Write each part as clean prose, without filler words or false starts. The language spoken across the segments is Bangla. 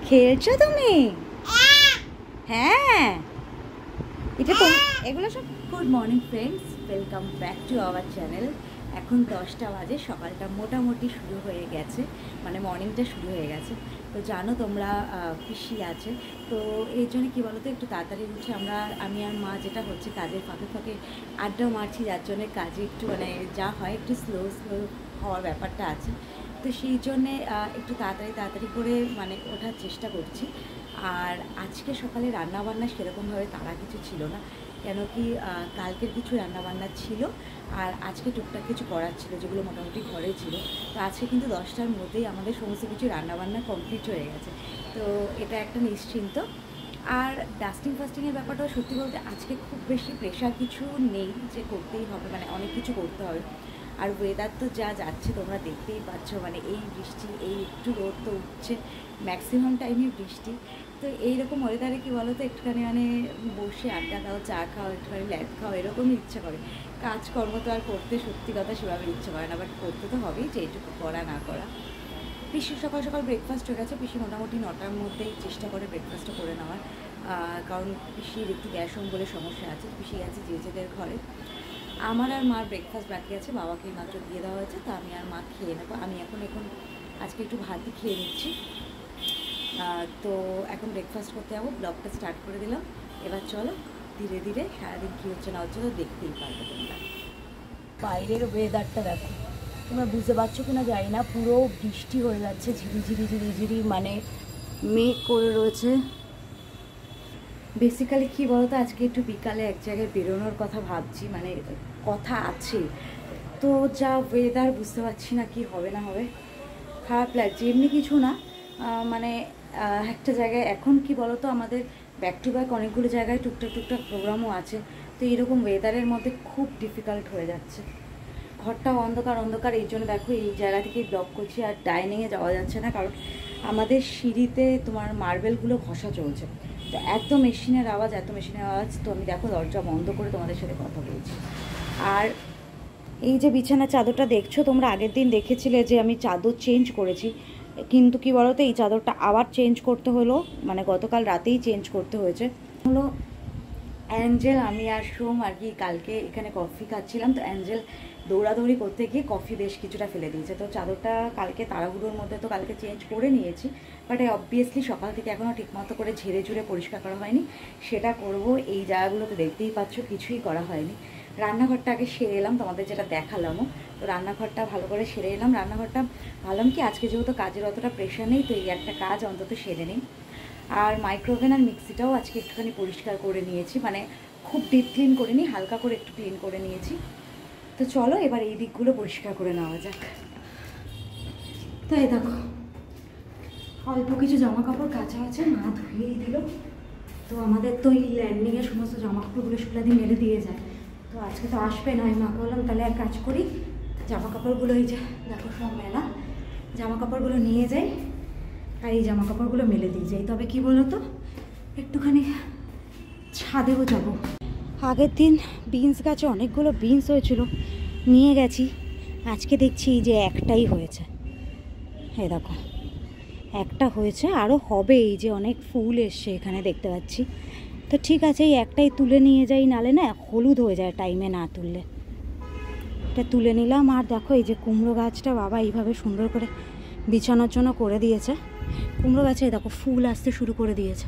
খেলছো তুমি? হ্যাঁ, এটা তো এগুলো সব। Good morning friends, welcome back to our channel. এখন 10টা বাজে, সকালটা মোটামুটি শুরু হয়ে গেছে, মানে মর্নিংটা শুরু হয়ে গেছে। তো জানো তোমরা পিসি আছে, তো এই জন্য কী বলো তো, একটু তাড়াতাড়ি উঠে আমি আর মা যেটা হচ্ছে কাজের ফাঁকে ফাঁকে আড্ডাও মারছি, যার জন্যে কাজে একটু মানে যা হয় একটু স্লো হওয়ার ব্যাপারটা আছে। তো সেই জন্যে একটু তাড়াতাড়ি করে মানে ওঠার চেষ্টা করছি। আর আজকে সকালে রান্নাবান্না সেরকমভাবে তাড়া কিছু ছিল না, কেন কি কালকের কিছু রান্নাবান্না ছিল আর আজকে টুকটাক কিছু করার ছিল, যেগুলো মোটামুটি ঘরে ছিল। তো আজকে কিন্তু 10টার মধ্যেই আমাদের সমস্ত কিছু রান্নাবান্না কমপ্লিট হয়ে গেছে, তো এটা একটা নিশ্চিন্ত। আর ফাস্টিংয়ের ব্যাপারটাও সত্যি বলতে আজকে খুব বেশি প্রেশার কিছু নেই যে করতেই হবে, মানে অনেক কিছু করতে হবে। আর ওয়েদার তো যা যাচ্ছে তোমরা দেখতেই পাচ্ছ, মানে এই বৃষ্টি, এই একটু রোদ তো উঠছে, ম্যাক্সিমাম টাইমে বৃষ্টি। তো এইরকম ওয়েদারে কী বলো তো, একটুখানি মানে বসে আড্ডা দাও, চা খাও, একটুখানি ল্যাদ খাও, এরকমই ইচ্ছা করে। কাজকর্ম তো আর করতে সত্যি কথা সেভাবে ইচ্ছে করে না, বাট করতে তো হবেই, যে এইটুকু করা না করা। পিসি সকাল সকাল ব্রেকফাস্ট হয়ে গেছে, পিসি মোটামুটি 9টার মধ্যেই চেষ্টা করে ব্রেকফাস্টটা করে নেওয়ার, কারণ পিসির একটু গ্যাস বলে সমস্যা আছে। পিসি আছে জেজেদের ঘরে, আমার আর মার ব্রেকফাস্ট বাকি আছে, বাবাকে মাত্র দিয়ে দেওয়া হয়েছে, তো আমি আর মা খেয়ে নেবো। আমি এখন আজকে একটু ভাতই খেয়ে নিচ্ছি। তো এখন ব্রেকফাস্ট করতে যাবো, ব্লগটা স্টার্ট করে দিলাম। এবার চলো ধীরে ধীরে সারাদিন কী হচ্ছে না হচ্ছে তো দেখতেই পারবে তোমরা। বাইরের ওয়েদারটা দেখো, তোমরা বুঝতে পারছো কিনা জানি না, পুরো বৃষ্টি হয়ে যাচ্ছে, ঝিরিঝিরি মানে মেঘ করে রয়েছে। বেসিক্যালি কী বলতো, আজকে একটু বিকালে এক জায়গায় বেরোনোর কথা ভাবছি, মানে কথা আছে, তো যা ওয়েদার বুঝতে পারছি না কি হবে না হবে, খারাপ লাগছে। এমনি কিছু না, মানে একটা জায়গায় এখন কি বলতো, আমাদের ব্যাক টু ব্যাক অনেকগুলো জায়গায় টুকটাক প্রোগ্রামও আছে, তো এরকম ওয়েদারের মধ্যে খুব ডিফিকাল্ট হয়ে যাচ্ছে। ঘরটাও অন্ধকার, এই জন্য দেখো এই জায়গা থেকেই ব্লগ করছি। আর ডাইনিংয়ে যাওয়া যাচ্ছে না, কারণ আমাদের সিঁড়িতে তোমার মার্বেলগুলো ঘষা চলছে, তো এত মেশিনের আওয়াজ, তো আমি দেখো দরজা বন্ধ করে তোমাদের সাথে কথা বলছি। আর এই যে বিছানার চাদরটা দেখছো, তোমরা আগের দিন দেখেছিলে যে আমি চাদর চেঞ্জ করেছি, কিন্তু কি বলো তো, এই চাদরটা আবার চেঞ্জ করতে হলো, মানে গতকাল রাতেই চেঞ্জ করতে হয়েছে। হলো অ্যাঞ্জেল, আমি আর সোম আর কি কালকে এখানে কফি খাচ্ছিলাম, তো অ্যাঞ্জেল দৌড়াদৌড়ি করতে গিয়ে কফি বেশ কিছুটা ফেলে দিয়েছে। তো চাদরটা কালকে তাড়াহুড়োর মধ্যে তো কালকে চেঞ্জ করে নিয়েছি, বাট অবভিয়াসলি সকাল থেকে এখনও ঠিকমতো করে ঝেড়ে ঝুড়ে পরিষ্কার করা হয়নি, সেটা করব। এই জায়গাগুলোতে দেখতেই পাচ্ছ কিছুই করা হয়নি। রান্নাঘরটা আগে সেরে এলাম, তোমাদের যেটা দেখালামও, তো রান্নাঘরটা ভালো করে সেরে এলাম। রান্নাঘরটা ভাবলাম কি আজকে যেহেতু কাজের অতটা প্রেশার নেই, তো এই একটা কাজ অন্তত সেরে নিই। আর মাইক্রোওভেন আর মিক্সিটাও আজকে একটুখানি পরিষ্কার করে নিয়েছি, মানে খুব ডিপ ক্লিন করিনি, হালকা করে একটু ক্লিন করে নিয়েছি। তো চলো এবার এই দিকগুলো পরিষ্কার করে নেওয়া যাক। তাই দেখো অল্প কিছু জামা কাপড় কাচা আছে, মা ধুয়েই দিল। তো আমাদের তো এই ল্যান্ডিংয়ের সমস্ত জামা কাপড়গুলো শুকলা দিয়ে মেলে দিয়ে যায়, তো আজকে তো আসবে না। আমি মাকে বললাম তাহলে এক কাজ করি, জামা কাপড়গুলো এই যে দেখো সব মেলা, জামা কাপড়গুলো নিয়ে যাই আর এই জামা কাপড়গুলো মেলে দিয়ে যাই। তবে কি বলো তো, একটুখানি ছাদেও যাব। আগের দিন বিনস গাছে অনেকগুলো বিনস হয়েছিল, নিয়ে গেছি, আজকে দেখছি যে একটাই হয়েছে। এই দেখো একটা হয়েছে, আরও হবে, এই যে অনেক ফুল এসছে এখানে দেখতে পাচ্ছি। তো ঠিক আছে, এই একটাই তুলে নিয়ে যাই, নালে না হলুদ হয়ে যায় টাইমে না তুললে। এটা তুলে নিলাম। আর দেখো এই যে কুমড়ো গাছটা বাবা এইভাবে সুন্দর করে বিছানোর জন্য করে দিয়েছে। কুমড়ো গাছে দেখো ফুল আসতে শুরু করে দিয়েছে।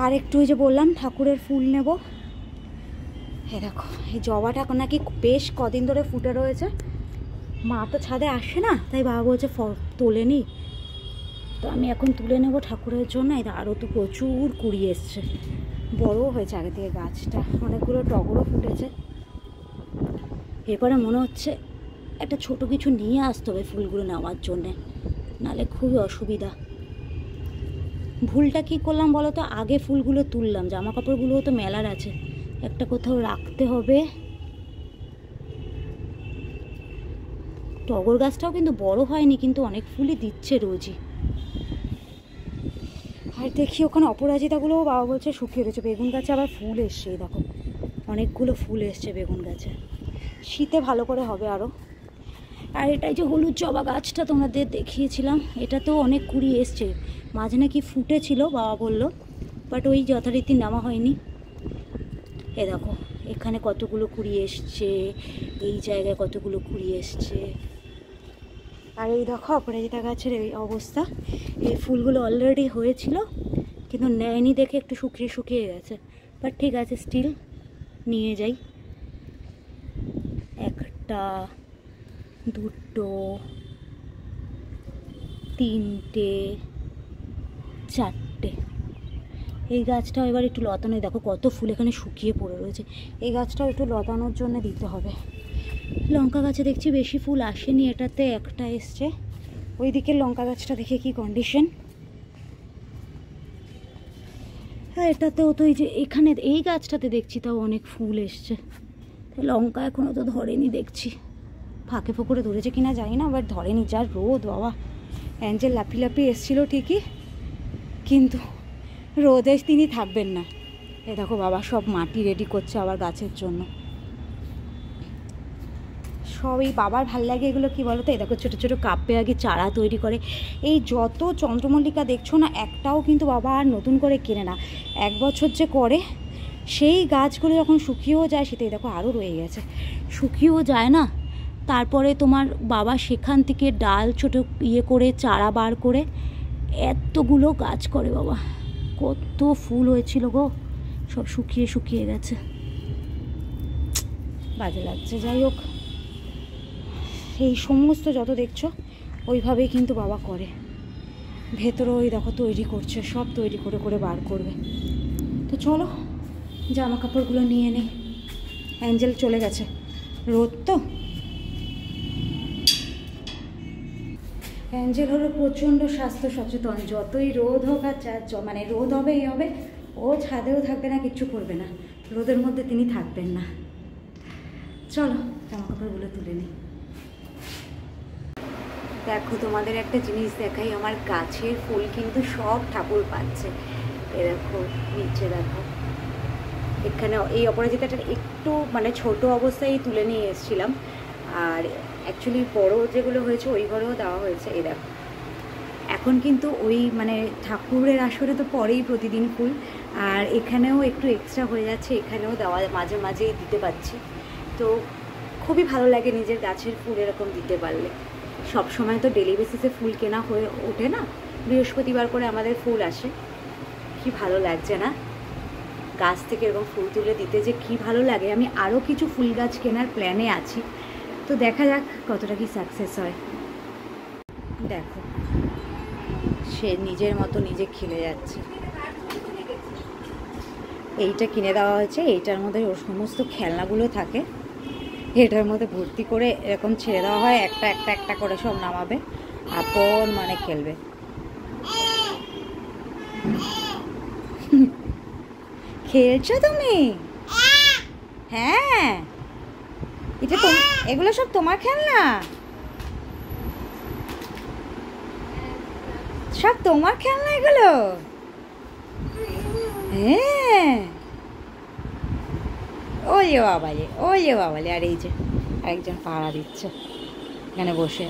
আর একটু ওই যে বললাম ঠাকুরের ফুল নেব। এই দেখো এই জবাটা নাকি বেশ কদিন ধরে ফুটে রয়েছে, মা তো ছাদে আসে না, তাই বাবা বলছে তোলে নি, তো আমি এখন তুলে নেব ঠাকুরের জন্য। এটা আরও তো প্রচুর কুড়ি এসছে, বড়ও হয়েছে আগে থেকে গাছটা, অনেকগুলো টগরও ফুটেছে। এরপরে মনে হচ্ছে একটা ছোট কিছু নিয়ে আসতে হবে ফুলগুলো নেওয়ার জন্যে, নাহলে খুবই অসুবিধা। ভুলটা কী করলাম বলো তো, আগে ফুলগুলো তুললাম, জামা কাপড়গুলোও তো মেলার আছে, একটা কোথাও রাখতে হবে। টগর গাছটাও কিন্তু বড় হয়নি, কিন্তু অনেক ফুলই দিচ্ছে রোজই। আর দেখি ওখানে অপরাজিতাগুলোও বাবা বলছে শুকিয়ে রয়েছে। বেগুন গাছে আবার ফুল এসছে, দেখো অনেকগুলো ফুল এসছে বেগুন গাছে, শীতে ভালো করে হবে আরও। আর এটাই যে হলুদ জবা গাছটা তোমাদের দেখিয়েছিলাম, এটাতেও অনেক কুড়ি এসছে, মাঝে নাকি ফুটেছিল বাবা বললো, বাট ওই যথারীতি নেওয়া হয়নি। এ দেখো এখানে কতগুলো কুড়ি এসছে, এই জায়গায় কতগুলো কুড়ি এসছে। আর এই দেখো অপরাজিতা গাছের এই অবস্থা, এই ফুলগুলো অলরেডি হয়েছিল কিন্তু নেয়নি দেখে একটু শুকিয়ে শুকিয়ে গেছে, বাট ঠিক আছে স্টিল নিয়ে যাই। একটা, দুটো, তিনটে, চারটে। এই গাছটাও এবার একটু লতানো, দেখো কত ফুল এখানে শুকিয়ে পড়ে রয়েছে, এই গাছটাও একটু লতানোর জন্য দিতে হবে। লঙ্কা গাছে দেখছি বেশি ফুল আসেনি, এটাতে একটা এসছে। ওই দিকের লঙ্কা গাছটা দেখে কি কন্ডিশন। হ্যাঁ এটাতেও তো এই যে এখানে এই গাছটাতে দেখছি তাও অনেক ফুল এসছে। লঙ্কা এখনও তো ধরেনি দেখছি, ফাঁকে ফোকরে ধরেছে কিনা জানি না, বাট ধরেনি। যার রোদ বাবা, অ্যাঞ্জেল লাফি লাফি এসছিল ঠিকই কিন্তু রোদে তিনি থাকবেন না। এ দেখো বাবা সব মাটি রেডি করছে আবার গাছের জন্য, সব এই বাবার ভাল লাগে এগুলো কি বলো তো। এই দেখো ছোটো ছোটো কাপে আগে চারা তৈরি করে, এই যত চন্দ্রমল্লিকা দেখছো না একটাও কিন্তু বাবা আর নতুন করে কেনে না, 1 বছর যে করে সেই গাছগুলো যখন শুকিয়েও যায়, সেটাই দেখো আরও রয়ে গেছে, শুকিয়েও যায় না, তারপরে তোমার বাবা সেখান থেকে ডাল ছোটো ইয়ে করে চারা বার করে এতগুলো গাছ করে বাবা। কত ফুল হয়েছিল গো, সব শুকিয়ে শুকিয়ে গেছে, বাজে লাগছে। যাই হোক এই সমস্ত যত দেখছো ওইভাবেই কিন্তু বাবা করে, ভেতরে ওই দেখো তৈরি করছে, সব তৈরি করে করে বার করবে। তো চলো জামা কাপড়গুলো নিয়ে নিই, অ্যাঞ্জেল চলে গেছে, রোদ তো। অ্যাঞ্জেল হলো প্রচণ্ড স্বাস্থ্য সচেতন, যতই রোদ হোক আর মানে রোদ হবেই হবে, ও ছাদেও থাকবে না, কিচ্ছু করবে না, রোদের মধ্যে তিনি থাকবেন না। চলো জামা কাপড়গুলো তুলে নিই। দেখো তোমাদের একটা জিনিস দেখাই, আমার গাছের ফুল কিন্তু সব ঠাকুর পাচ্ছে। এ দেখো নিচে দেখো, এখানে এই অপরাজিতাটা একটু মানে ছোট অবস্থায় তুলে নিয়ে এসেছিলাম, আর অ্যাকচুয়ালি বড় যেগুলো হয়েছে ওই ঘরেও দেওয়া হয়েছে। এই দেখো এখন কিন্তু ওই মানে ঠাকুরের আসরে তো পরেই প্রতিদিন ফুল, আর এখানেও একটু এক্সট্রা হয়ে যাচ্ছে, এখানেও দেওয়া মাঝে মাঝেই দিতে পারছি। তো খুবই ভালো লাগে নিজের গাছের ফুল এরকম দিতে পারলে। সব সময় তো ডেলি বেসিসে ফুল কেনা হয়ে ওঠে না, বৃহস্পতিবার করে আমাদের ফুল আসে, কি ভালো লাগছে না গাছ থেকে এরকম ফুল তুলে দিতে, যে কি ভালো লাগে। আমি আরও কিছু ফুল গাছ কেনার প্ল্যানে আছি, তো দেখা যাক কতটা কি সাকসেস হয়। দেখো সে নিজের মতো নিজে খেলে যাচ্ছে। এইটা কিনে দেওয়া হয়েছে, এইটার মধ্যে ওর সমস্ত খেলনাগুলো থাকে, এটার মধ্যে ভর্তি করে এরকম ছেড়ে দেওয়া হয়, একটা একটা একটা করে সব নামাবে, আপন মানে খেলবে। খেলছো তুমি? হ্যাঁ এটা তো, এগুলো সব তোমার খেলনা, সব তোমার খেলনা এগুলো? হ্যাঁ ওই বাবালে, ওই বাবালে। আর এই যে আরেকজন পাহারা দিচ্ছে এখানে বসে,